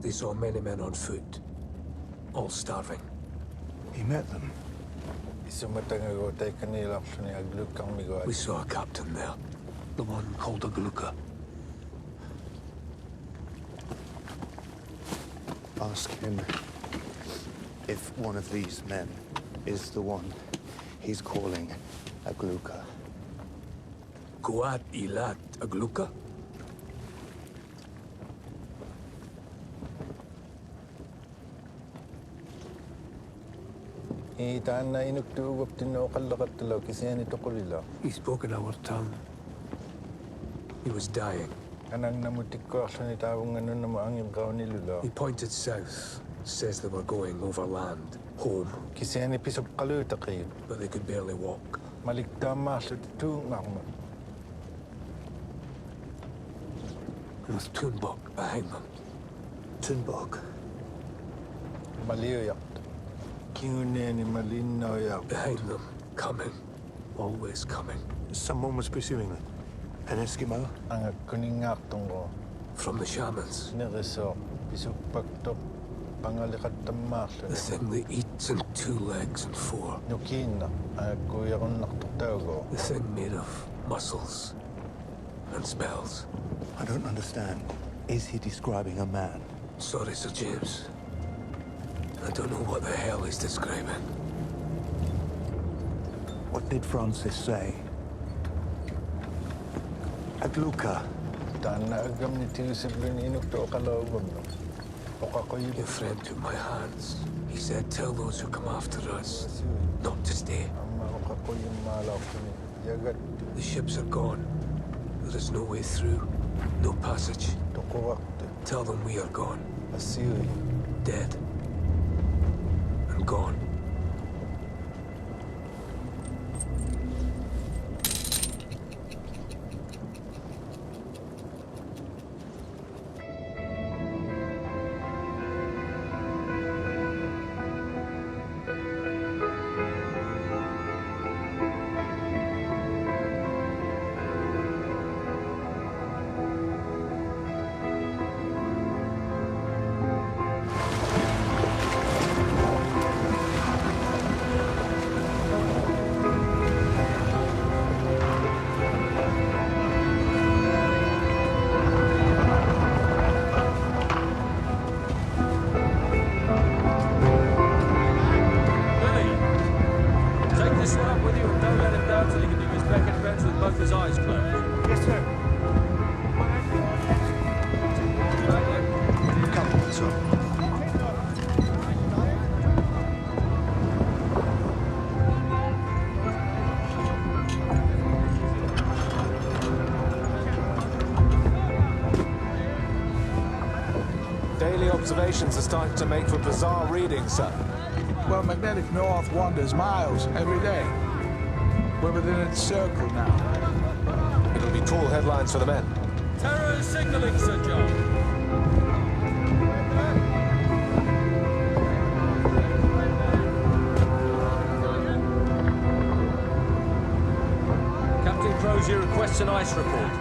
They saw many men on foot, all starving. He met them. We saw a captain there, the one called a Gluka. Ask him if one of these men is the one he's calling a Gluka. Guat ilat a Gluka? He spoke in our tongue. He was dying. He pointed south, says they were going overland, home. But they could barely walk. It was Tumbok behind them. Tumbok. Behind them, coming, always coming. Someone was pursuing them. An Eskimo? From the shamans. The thing that eats in 2 legs and 4. The thing made of muscles and spells. I don't understand. Is he describing a man? Sorry, Sir James. I don't know what the hell he's describing. What did Francis say? A Gluka. Your friend took my hands. He said, tell those who come after us not to stay. The ships are gone. There is no way through, no passage. Tell them we are gone. Dead. And gone. Observations are starting to make for bizarre readings, sir. Well, magnetic north wanders miles every day. We're within its circle now. It'll be cool headlines for the men. Terror signaling, Sir John. Captain Crozier requests an ice report.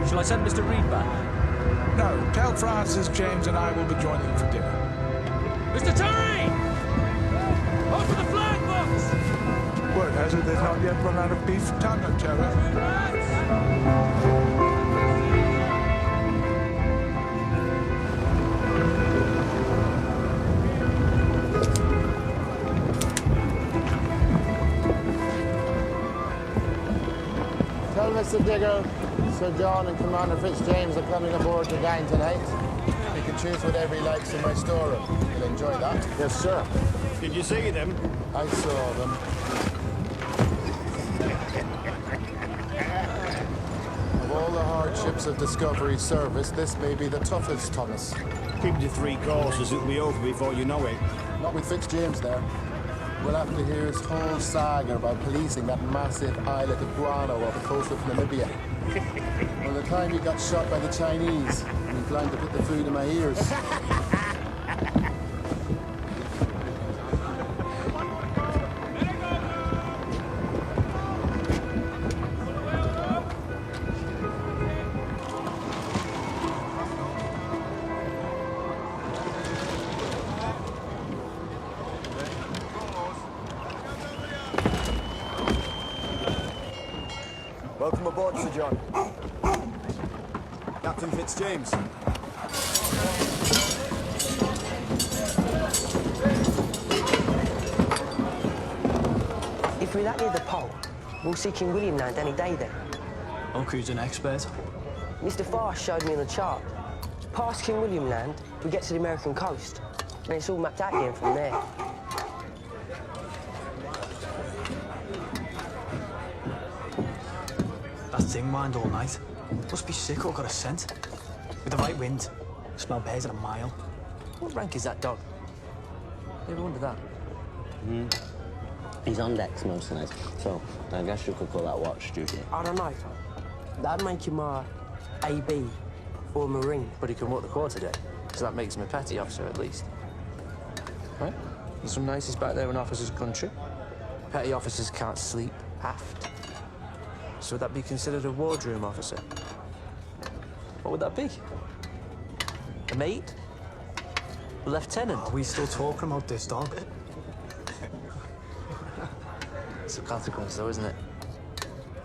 Shall I send Mr. Reed back? No, tell Francis James and I will be joining you for dinner. Mr. Terry! Open the flag box! Word has it they've not yet run out of beef tongue, Terror. Tell Mr. Digger, Sir John and Commander Fitzjames are coming aboard to dine tonight. You can choose whatever he likes in my storeroom. You'll enjoy that. Yes, sir. Did you see them? I saw them. Of all the hardships of Discovery's service, this may be the toughest, Thomas. Keep to 3 courses, it'll be over before you know it. Not with Fitzjames there. We'll have to hear his whole saga about policing that massive islet of guano off the coast of Namibia. By the time he got shot by the Chinese, I'm inclined to put the food in my ears. John. Captain Fitzjames. If we're that near the pole, we'll see King William Land any day then. Uncle's an expert. Mr. Fast showed me on a chart. Past King William Land, we get to the American coast, and it's all mapped out again from there. That thing mined all night. Must be sick or got a scent. With the right wind, smell bears at a mile. What rank is that dog? You ever wonder that? He's on decks most nights, so I guess you could call that watch duty. I don't know. That'd make him a AB or a Marine. But he can work the quarterdeck, so that makes him a petty officer at least. Right? There's some niceties back there in officers' country. Petty officers can't sleep aft. So would that be considered a wardroom officer? What would that be? A mate? A lieutenant? Are we still talking about this dog? It's a consequence, though, isn't it?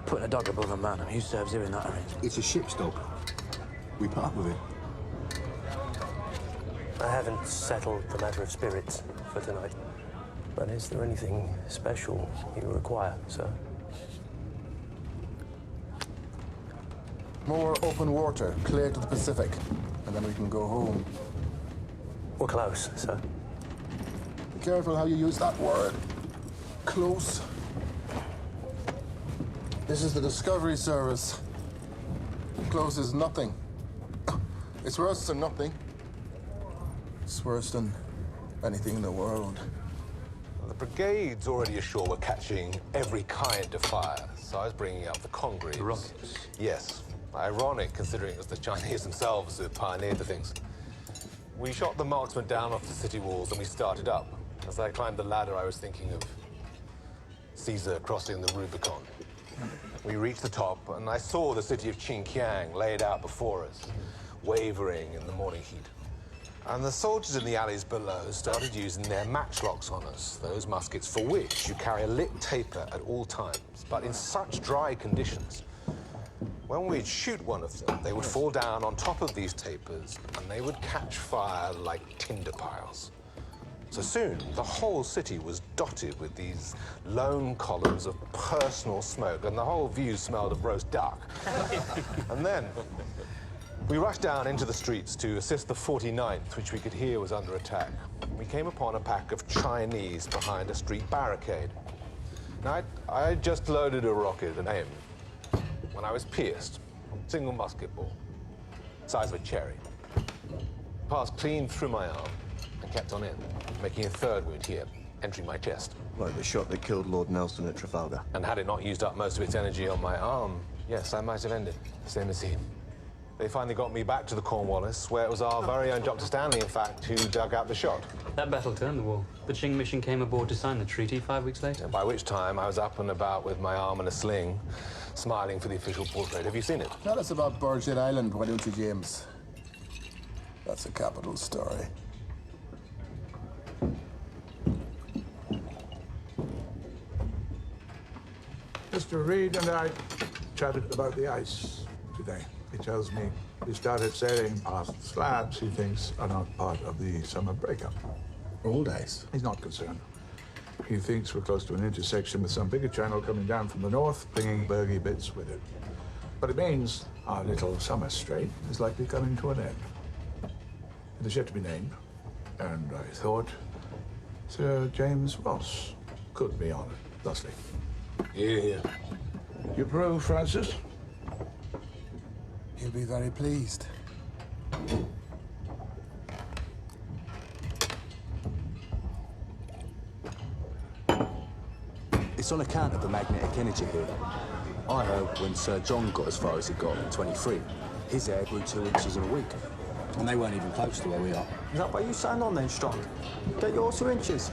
Putting a dog above a man, and who serves you in that arrangement? It's a ship's dog. We part with it. I haven't settled the matter of spirits for tonight. But is there anything special you require, sir? More open water, clear to the Pacific, and then we can go home. We're close, sir. Be careful how you use that word. Close. This is the Discovery Service. Close is nothing. It's worse than nothing. It's worse than anything in the world. The brigade's already ashore were catching every kind of fire, so I was bringing up the Congreve. Rockets? Yes. Ironic, considering it was the Chinese themselves who pioneered the things. We shot the marksman down off the city walls and we started up. As I climbed the ladder, I was thinking of Caesar crossing the Rubicon. We reached the top and I saw the city of Qingqiang laid out before us, wavering in the morning heat. And the soldiers in the alleys below started using their matchlocks on us, those muskets for which you carry a lit taper at all times, but in such dry conditions. When we'd shoot one of them, they would fall down on top of these tapers and they would catch fire like tinder piles. So soon, the whole city was dotted with these lone columns of personal smoke and the whole view smelled of roast duck. And then we rushed down into the streets to assist the 49th, which we could hear was under attack. We came upon a pack of Chinese behind a street barricade. Now, I had just loaded a rocket and aimed when I was pierced. Single musket ball, size of a cherry. Passed clean through my arm and kept on in, making a third wound here, entering my chest. Like the shot that killed Lord Nelson at Trafalgar. And had it not used up most of its energy on my arm, yes, I might have ended, same as he. They finally got me back to the Cornwallis, where it was our very own Dr. Stanley, in fact, who dug out the shot. That battle turned the war. The Qing mission came aboard to sign the treaty 5 weeks later. By which time I was up and about with my arm in a sling, smiling for the official portrait. Have you seen it? Tell us about Burgett Island, why don't you, James? That's a capital story. Mr. Reed and I chatted about the ice today. He tells me he started sailing past slabs he thinks are not part of the summer breakup. Old ice? He's not concerned. He thinks we're close to an intersection with some bigger channel coming down from the north, bringing bergy bits with it. But it means our little summer strait is likely coming to an end. It is yet to be named, and I thought Sir James Ross could be on it, thusly. Yeah. You approve, Francis? He'll be very pleased. It's on account of the magnetic energy here. I heard when Sir John got as far as he got at 23, his hair grew 2 inches in a week. And they weren't even close to where we are. Is that why you signed on then, Strong? Get your 2 inches.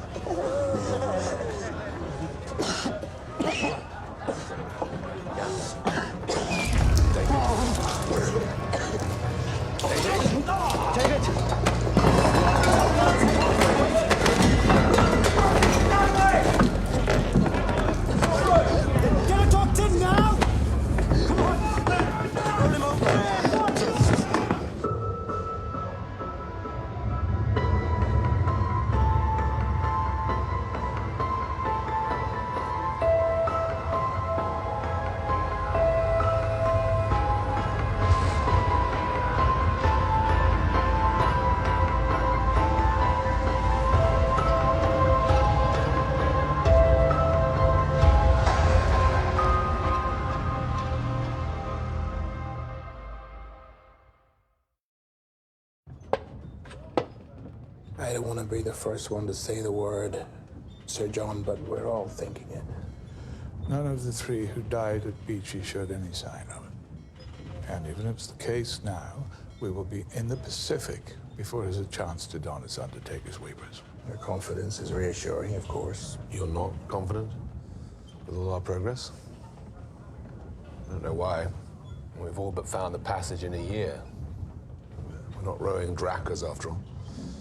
Take it! Get a doctor now! Come on! I don't want to be the first one to say the word, Sir John, but we're all thinking it. None of the three who died at Beachy showed any sign of it. And even if it's the case now, we will be in the Pacific before there's a chance to don its Undertaker's weepers. Your confidence is reassuring, of course. You're not confident with all our progress? I don't know why. We've all but found the passage in a year. We're not rowing Drakkars after all.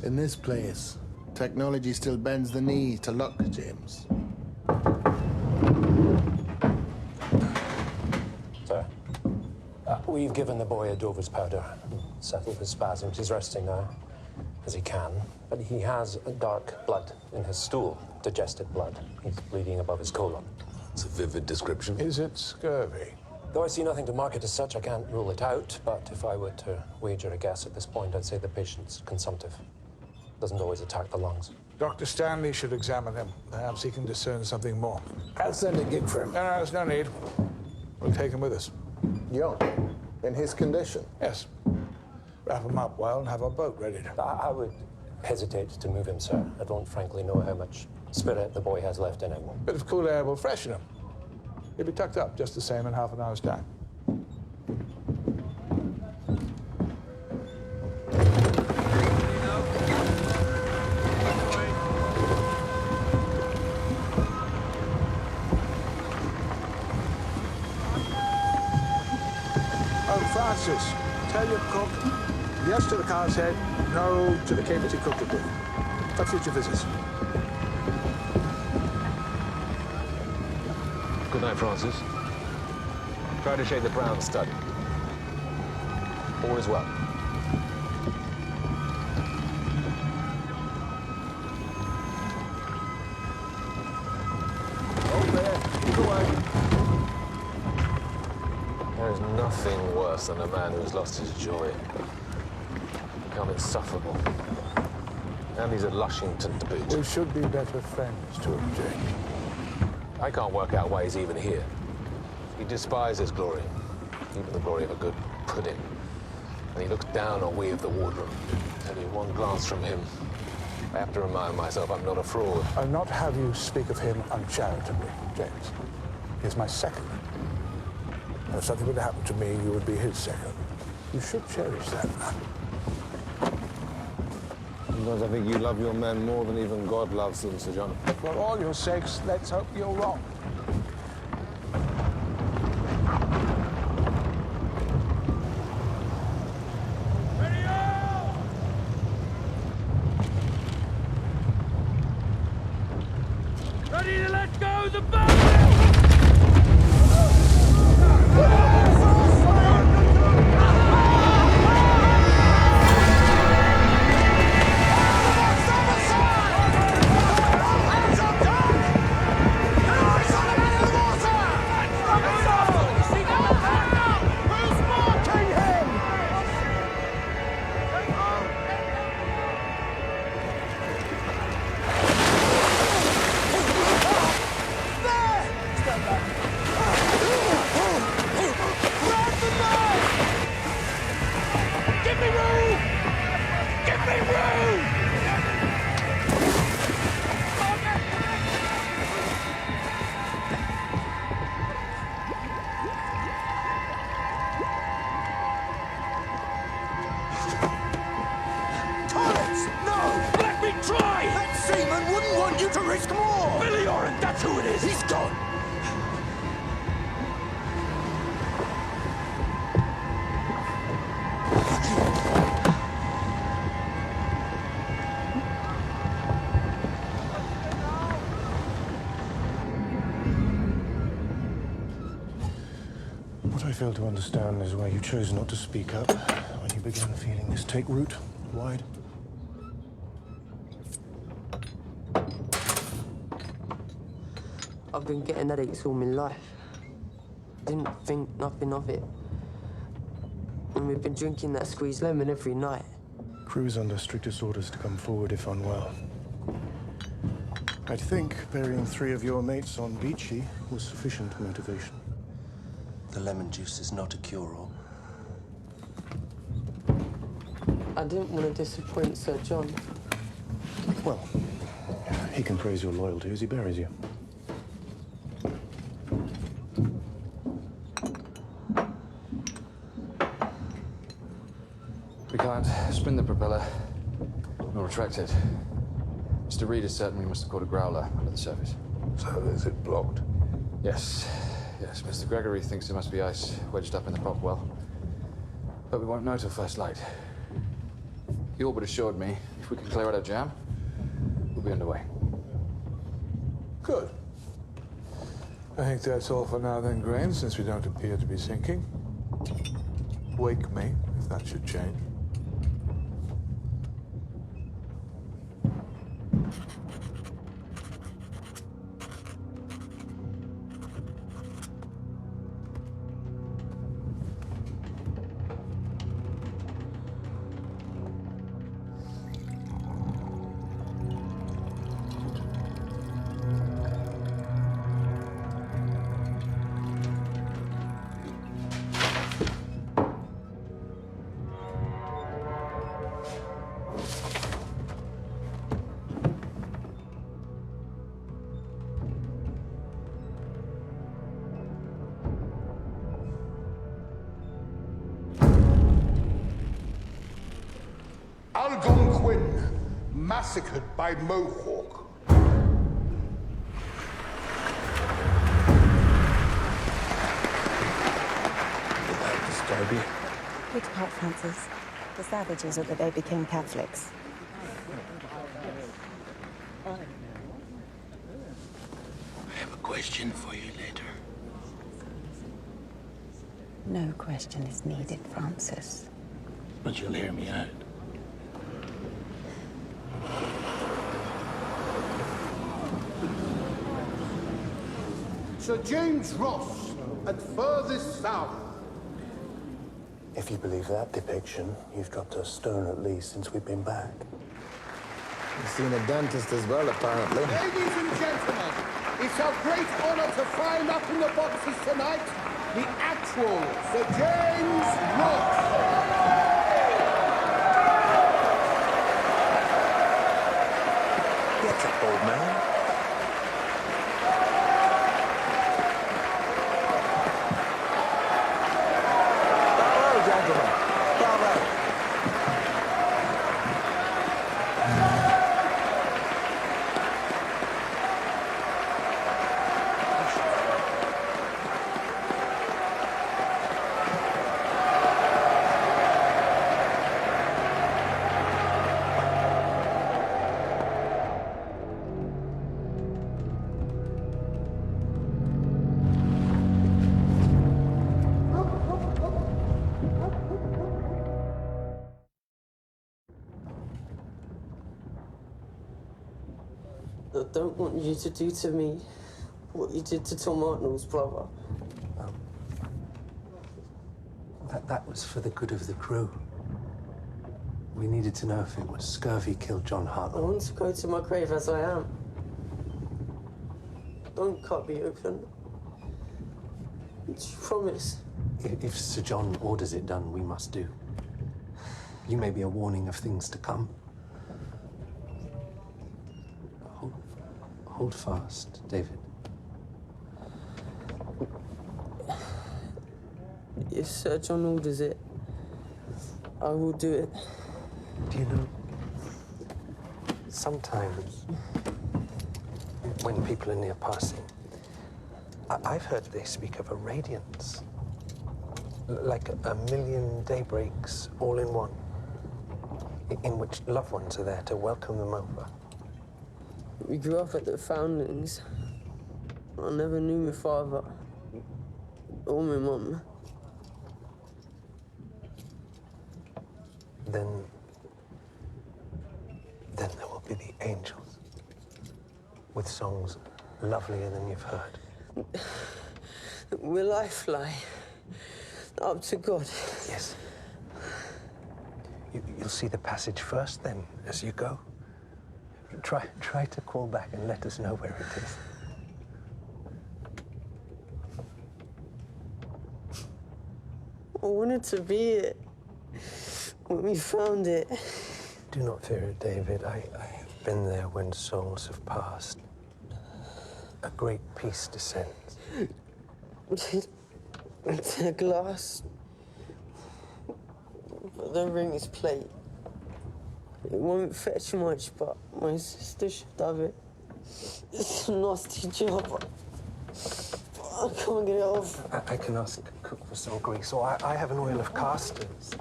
In this place, technology still bends the knee to luck, James. Sir, we've given the boy a Dover's powder. Settled his spasms. He's resting now, as he can. But he has dark blood in his stool, digested blood. He's bleeding above his colon. It's a vivid description. Is it scurvy? Though I see nothing to mark it as such, I can't rule it out. But if I were to wager a guess at this point, I'd say the patient's consumptive. Doesn't always attack the lungs. Dr. Stanley should examine him. Perhaps he can discern something more. I'll send a gig for him. No, there's no need. We'll take him with us. Young, in his condition. Yes. Wrap him up well and have our boat ready. I would hesitate to move him, sir. I don't frankly know how much spirit the boy has left in him. Bit of cool air will freshen him. He'll be tucked up just the same in half an hour's time. Francis, tell your cook yes to the car's head, no to the cake that he cooked it with. For future visits. Good night, Francis. Try to shake the brown stud. All is well. Keep away. There is nothing worse than a man who's lost his joy. Become insufferable. And he's a Lushington to boot. We should be better friends to him, James. I can't work out why he's even here. He despises glory, even the glory of a good pudding. And he looks down on we of the wardroom. Only one glance from him. I have to remind myself I'm not a fraud. I'll not have you speak of him uncharitably, James. He's my second. And if something were to happen to me, you would be his second. You should cherish that, man. Sometimes I think you love your men more than even God loves them, Sir John. For all your sakes, let's hope you're wrong. Ready to let go the boat! What I fail to understand is why you chose not to speak up when you began feeling this take root wide. I've been getting headaches all my life. Didn't think nothing of it. And we've been drinking that squeezed lemon every night. Crew is under strictest orders to come forward if unwell. I'd think burying 3 of your mates on Beachy was sufficient motivation. The lemon juice is not a cure-all. I didn't want to disappoint Sir John. Well, he can praise your loyalty as he buries you. We can't spin the propeller nor retract it. Mr. Reed is certain we must have caught a growler under the surface. So is it blocked? Yes. Yes, Mr. Gregory thinks there must be ice wedged up in the prop well. But we won't know till first light. The orbit assured me if we can clear out our jam, we'll be underway. Good. I think that's all for now then, Grain, since we don't appear to be sinking. Wake me if that should change. Algonquin, massacred by Mohawk. Did that disturb you? Which part, Francis? The savages or that they became Catholics? I have a question for you later. No question is needed, Francis. But you'll hear me out. Sir James Ross, at furthest south. If you believe that depiction, you've dropped a stone at least since we've been back. You've seen a dentist as well, apparently. Ladies and gentlemen, it's our great honor to find up in the boxes tonight the actual Sir James Ross. Get up, old man. I don't want you to do to me what you did to Tom Arnold's brother. That was for the good of the crew. We needed to know if it was scurvy killed John Hart. I want to go to my grave as I am. Don't cut me open. Do you promise? If Sir John orders it done, we must do. You may be a warning of things to come. Hold fast, David. If Sir John orders it, I will do it. Do you know, sometimes when people are near passing, I've heard they speak of a radiance, like a million daybreaks all in one, in which loved ones are there to welcome them over. We grew up at the Foundlings. I never knew my father or my mum. Then there will be the angels, with songs lovelier than you've heard. Will I fly up to God? Yes. You'll see the passage first, then, as you go. Try to call back and let us know where it is. I wanted to be it when we found it. Do not fear it, David. I I've been there when souls have passed. A great peace descends. The glass. The ring's plate. It won't fetch much, but my sister should have it. It's a nasty job. I can't get it off. I can ask cook for some grease, or I have an oil of castors.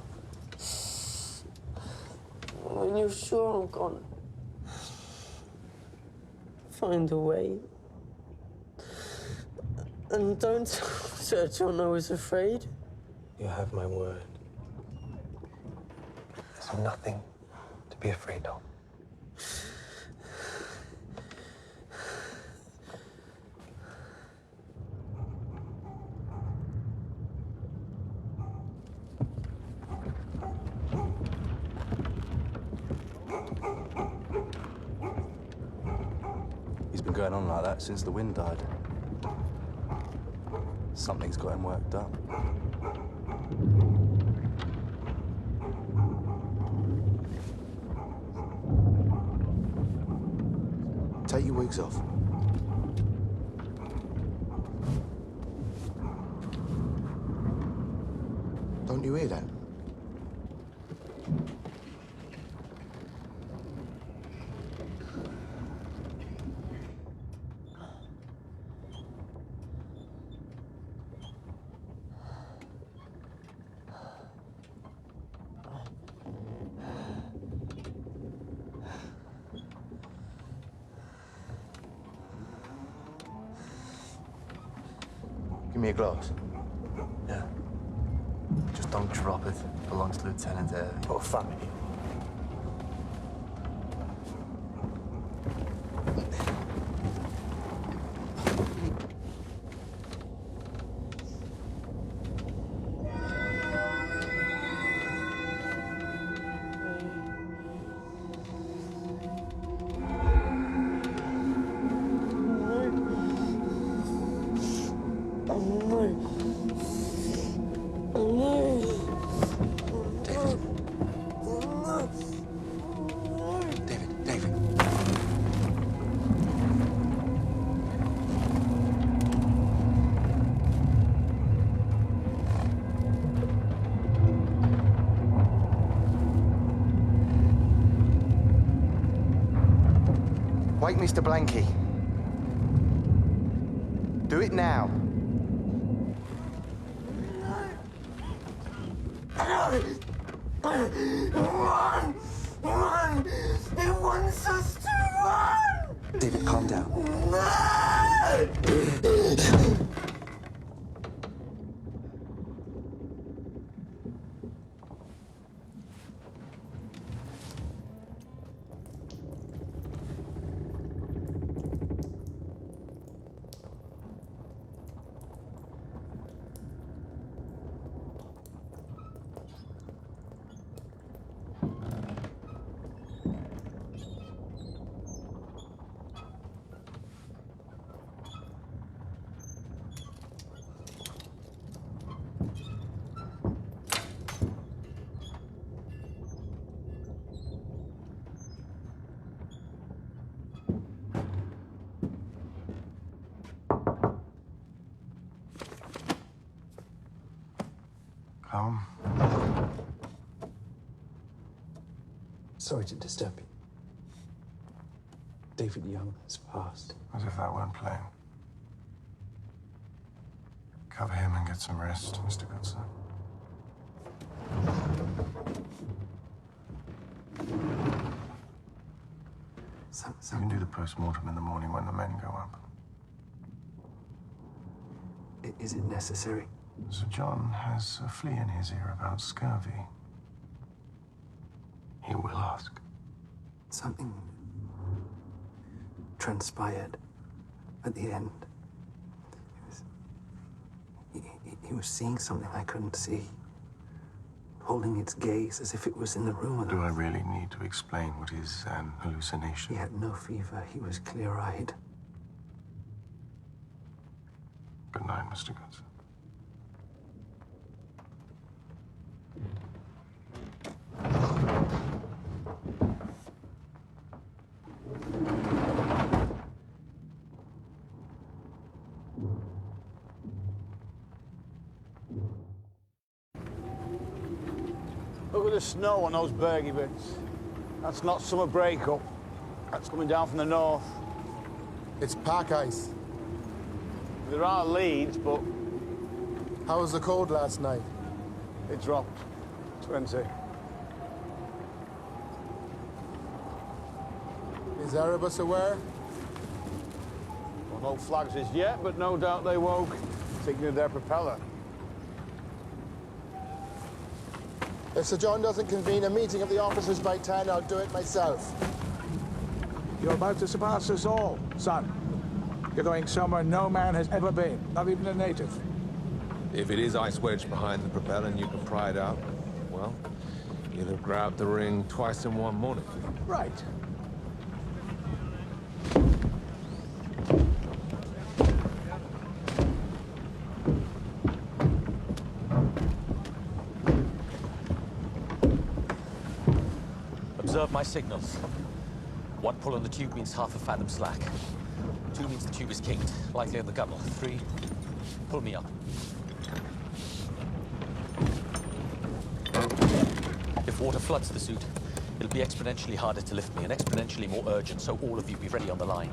When you're sure I'm gone, find a way. And don't tell Sir John I was afraid. You have my word. There's nothing to be afraid of. He's been going on like that since the wind died. Something's got him worked up. Take your wigs off. Don't you hear that? Give me a glass. Yeah. Just don't drop it. Belongs to Lieutenant or family. Wake Mr. Blanky. Do it now. Run! Run! It wants us to run! David, calm down. Come. Sorry to disturb you. David Young has passed. As if that weren't plain. Cover him and get some rest, Mr. Goodson. You can do the post-mortem in the morning when the men go up. Is it necessary? Sir John has a flea in his ear about scurvy. He will ask. Something transpired at the end. He was seeing something I couldn't see, holding its gaze as if it was in the room. Do I really need to explain what is an hallucination? He had no fever. He was clear-eyed. Good night, Mr. Goodson. bit of snow on those bergy bits. That's not summer breakup. That's coming down from the north. It's pack ice. There are leads, but... How was the cold last night? It dropped. 20. Is Erebus aware? Well, no flags as yet, but no doubt they woke, thinking of their propeller. If Sir John doesn't convene a meeting of the officers by 10, I'll do it myself. You're about to surpass us all, son. You're going somewhere no man has ever been, not even a native. If it is ice wedged behind the propeller and you can pry it out, well, you'll have grabbed the ring twice in one morning. Right. Observe my signals. 1 pull on the tube means half a fathom slack. 2 means the tube is kinked, likely on the gunnel. 3, pull me up. If water floods the suit, it'll be exponentially harder to lift me and exponentially more urgent, so all of you be ready on the line.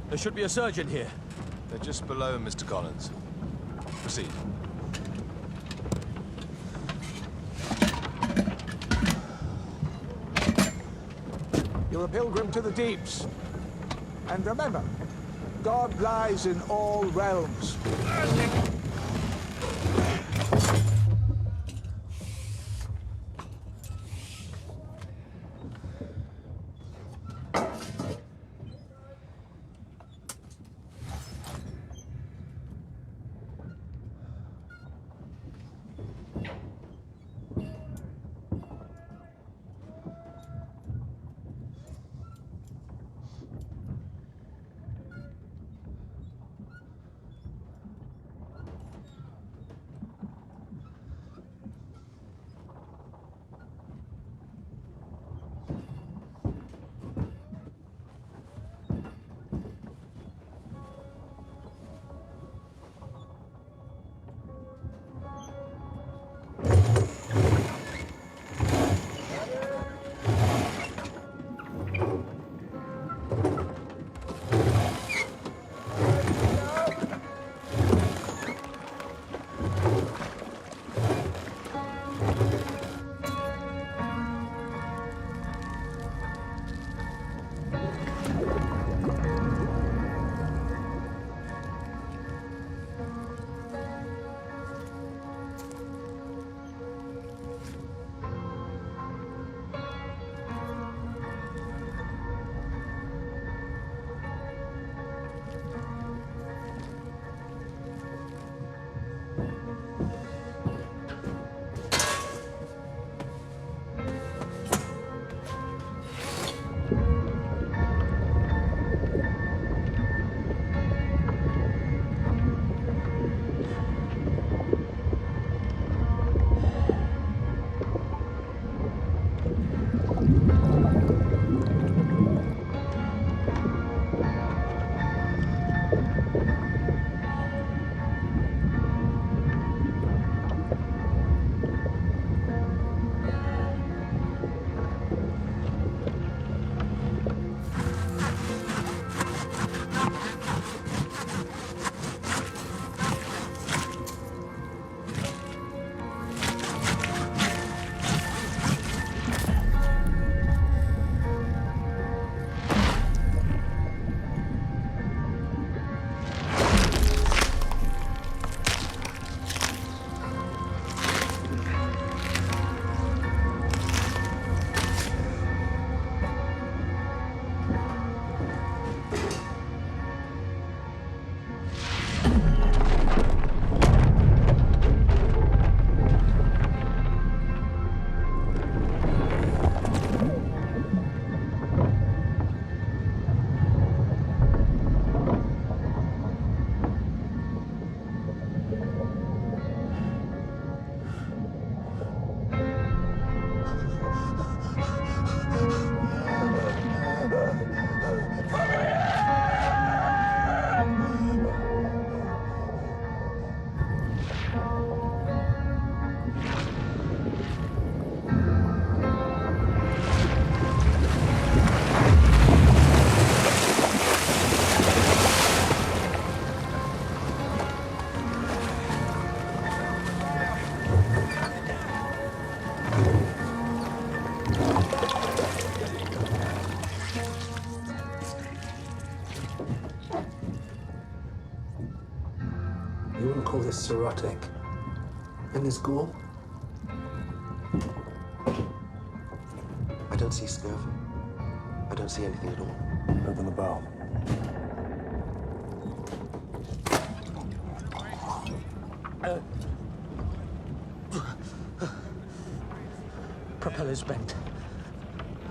There should be a surgeon here. They're just below, Mr. Collins. Proceed. You're a pilgrim to the deeps. And remember, God lies in all realms. cirrhotic. And his gall? I don't see scurvy. I don't see anything at all. Open the bow. Propeller's bent.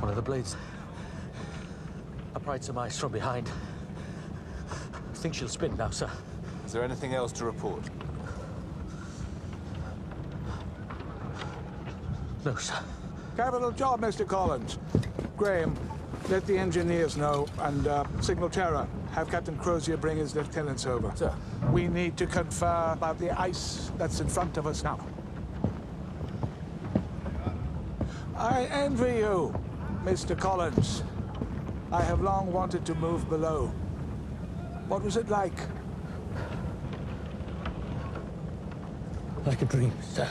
One of the blades. I pried some ice from behind. I think she'll spin now, sir. Is there anything else to report? No, sir. Capital job, Mr. Collins. Graham, let the engineers know, and signal Terror. Have Captain Crozier bring his lieutenants over. Sir. We need to confer about the ice that's in front of us now. I envy you, Mr. Collins. I have long wanted to move below. What was it like? Like a dream, sir.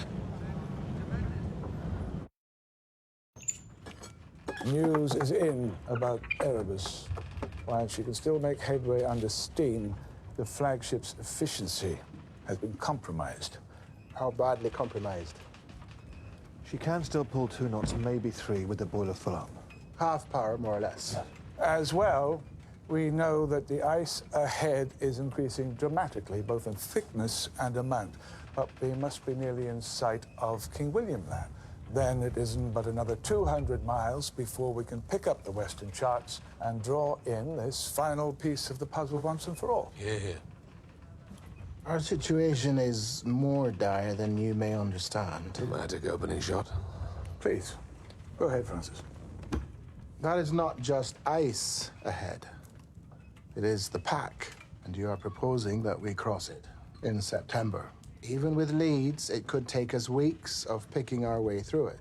News is in about Erebus. While she can still make headway under steam, the flagship's efficiency has been compromised. How badly compromised? She can still pull 2 knots, maybe 3, with the boiler full up. Half power, more or less. As well, we know that the ice ahead is increasing dramatically, both in thickness and amount. But we must be nearly in sight of King William Land. Then it isn't but another 200 miles before we can pick up the Western charts and draw in this final piece of the puzzle once and for all. Yeah. Our situation is more dire than you may understand. Dramatic opening shot. Please, go ahead, Francis. That is not just ice ahead. It is the pack, and you are proposing that we cross it in September. Even with leads, it could take us weeks of picking our way through it.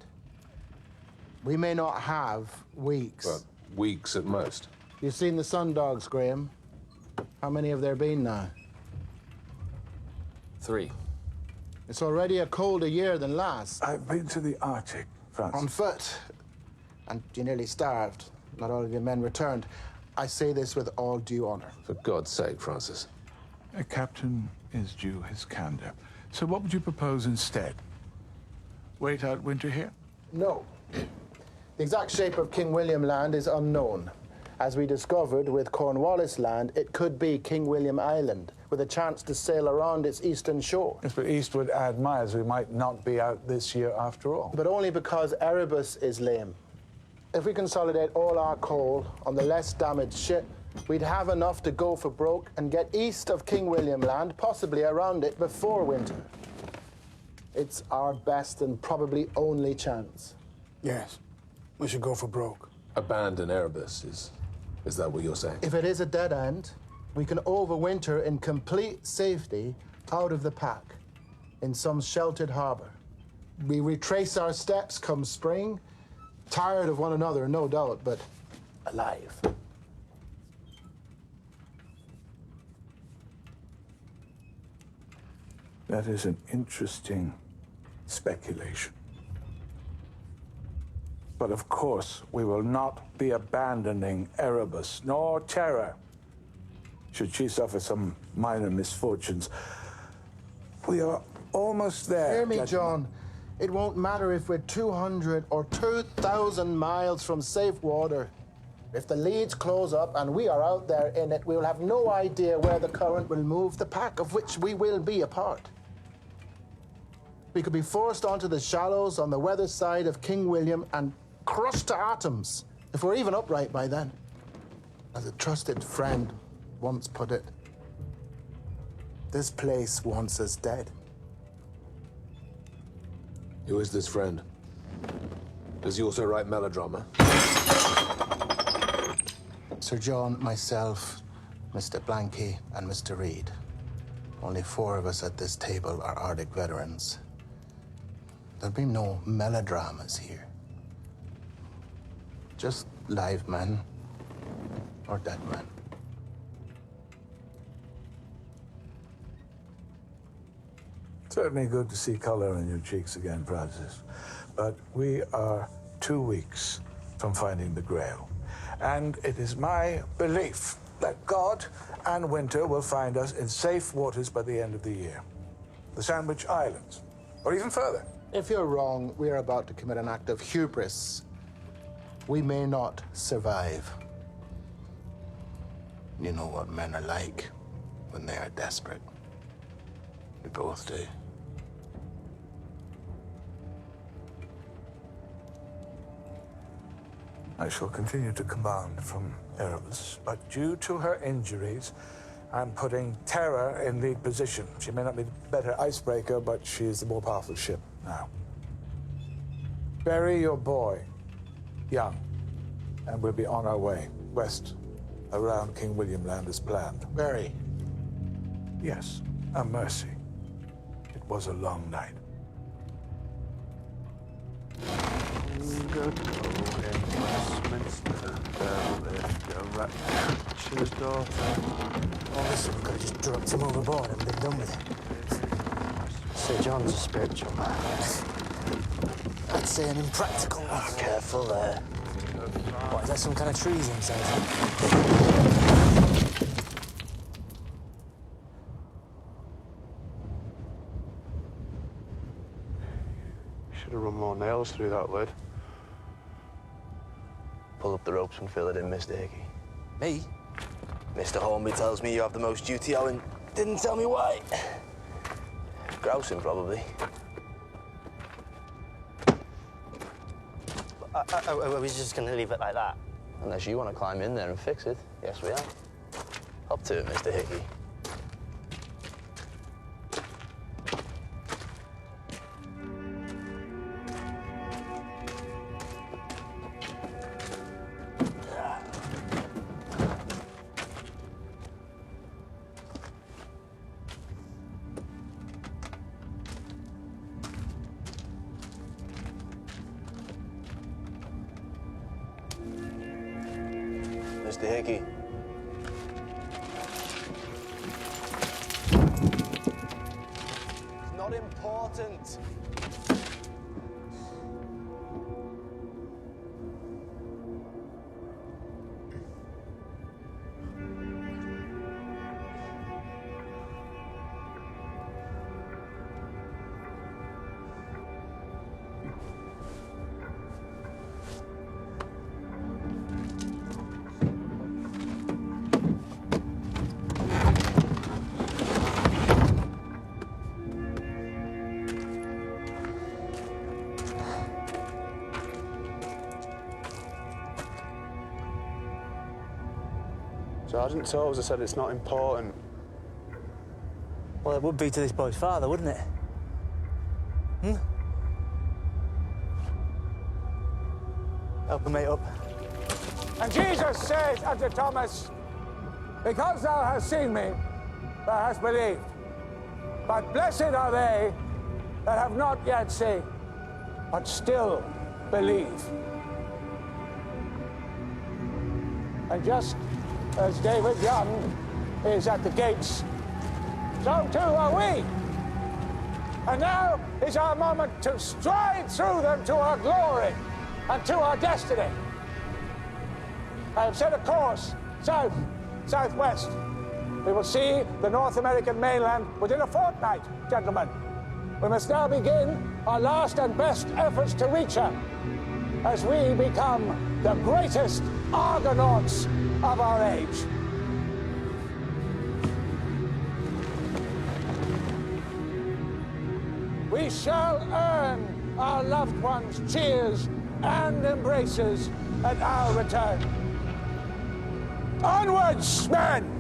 We may not have weeks. But weeks at most. You've seen the sundogs, Graham. How many have there been now? 3. It's already a colder year than last. I've been to the Arctic, Francis. On foot. And you nearly starved. Not all of your men returned. I say this with all due honor. For God's sake, Francis. A captain is due his candor. So what would you propose instead? Wait out winter here? No. The exact shape of King William Land is unknown. As we discovered with Cornwallis Land, it could be King William Island, with a chance to sail around its eastern shore. Yes, but east would add miles. We might not be out this year after all. But only because Erebus is lame. If we consolidate all our coal on the less damaged ship, we'd have enough to go for broke and get east of King William Land, possibly around it before winter. It's our best and probably only chance. Yes, we should go for broke. Abandon Erebus, is that what you're saying? If it is a dead end, we can overwinter in complete safety out of the pack, in some sheltered harbor. We retrace our steps come spring, tired of one another, no doubt, but alive. That is an interesting speculation. But of course, we will not be abandoning Erebus, nor Terror, should she suffer some minor misfortunes. We are almost there. Hear me, John. It won't matter if we're 200 or 2,000 miles from safe water. If the leads close up and we are out there in it, we'll have no idea where the current will move the pack of which we will be a part. We could be forced onto the shallows on the weather side of King William and crushed to atoms, if we're even upright by then. As a trusted friend once put it, this place wants us dead. Who is this friend? Does he also write melodrama? Sir John, myself, Mr. Blanky, and Mr. Reed. Only 4 of us at this table are Arctic veterans. There'll be no melodramas here. Just live men or dead men. Certainly good to see color in your cheeks again, Francis. But we are 2 weeks from finding the Grail. And it is my belief that God and winter will find us in safe waters by the end of the year. the Sandwich Islands, or even further. If you're wrong, we are about to commit an act of hubris. We may not survive. You know what men are like when they are desperate. We both do. I shall continue to command from Erebus, but due to her injuries, I'm putting Terror in lead position. She may not be the better icebreaker, but she is the more powerful ship now. Bury your boy, young, and we'll be on our way west, around King William Land as planned. Bury? Yes, a mercy. It was a long night. Obviously, we could have just dropped him overboard and been done with it. Sir John's a spiritual man. I'd say an impractical one. Careful there. What, is that some kind of treason, Sergeant? Should have run more nails through that lid. Pull up the ropes and fill it in, Mr. Hickey. Me? Mr. Hornby tells me you have the most duty, Owen. Didn't tell me why. Grousing, probably. Are we just going to leave it like that? Unless you want to climb in there and fix it. Yes, we are. Up to it, Mr. Hickey. Mr. Hickey. It's not important. Sergeant Tozer said it's not important. Well, it would be to this boy's father, wouldn't it? Hmm? Help him mate up. And Jesus said unto Thomas, because thou hast seen me, thou hast believed. But blessed are they that have not yet seen, but still believe. And just as David Young is at the gates, so too are we. And now is our moment to stride through them to our glory and to our destiny. I have set a course south, southwest. We will see the North American mainland within a fortnight, gentlemen. We must now begin our last and best efforts to reach her as we become the greatest Argonauts of our age. We shall earn our loved ones' cheers and embraces at our return. Onwards, men!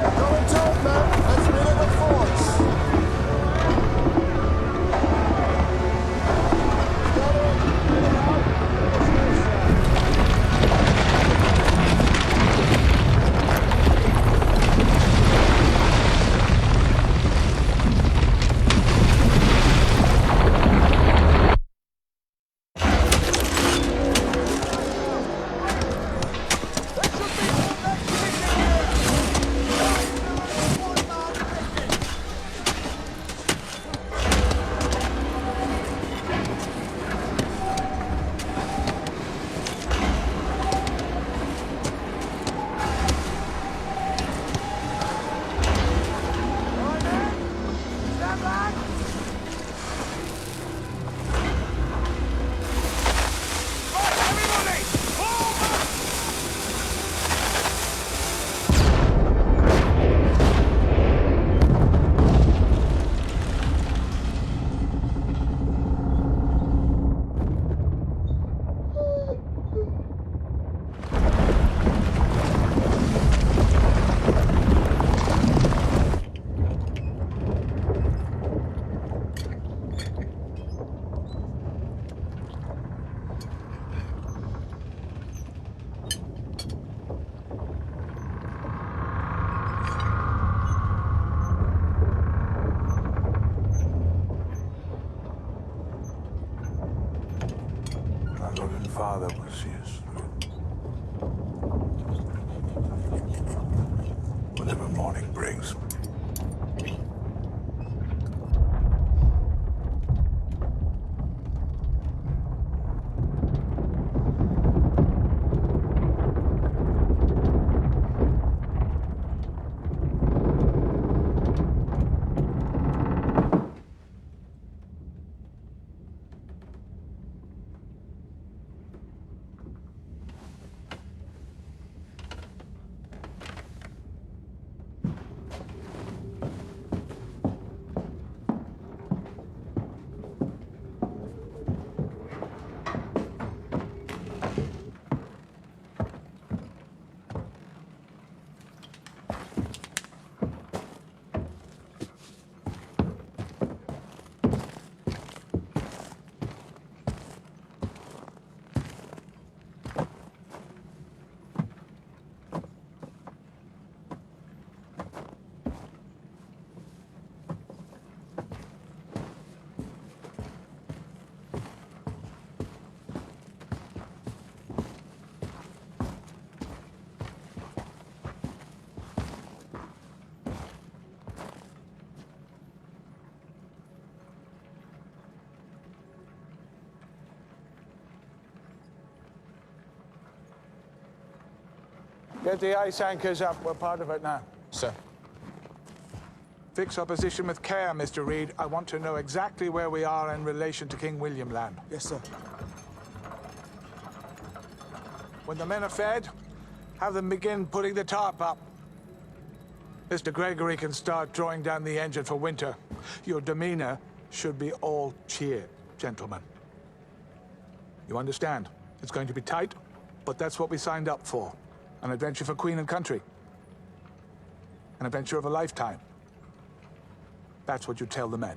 Going top, man. Let's meet at the forts. Our loving Father will see us through. Whatever morning brings. Get the ice anchors up. We're part of it now. Sir. Fix our position with care, Mr. Reed. I want to know exactly where we are in relation to King William Land. Yes, sir. When the men are fed, have them begin putting the tarp up. Mr. Gregory can start drawing down the engine for winter. Your demeanor should be all cheer, gentlemen. You understand? It's going to be tight, but that's what we signed up for. An adventure for Queen and country. An adventure of a lifetime. That's what you tell the men.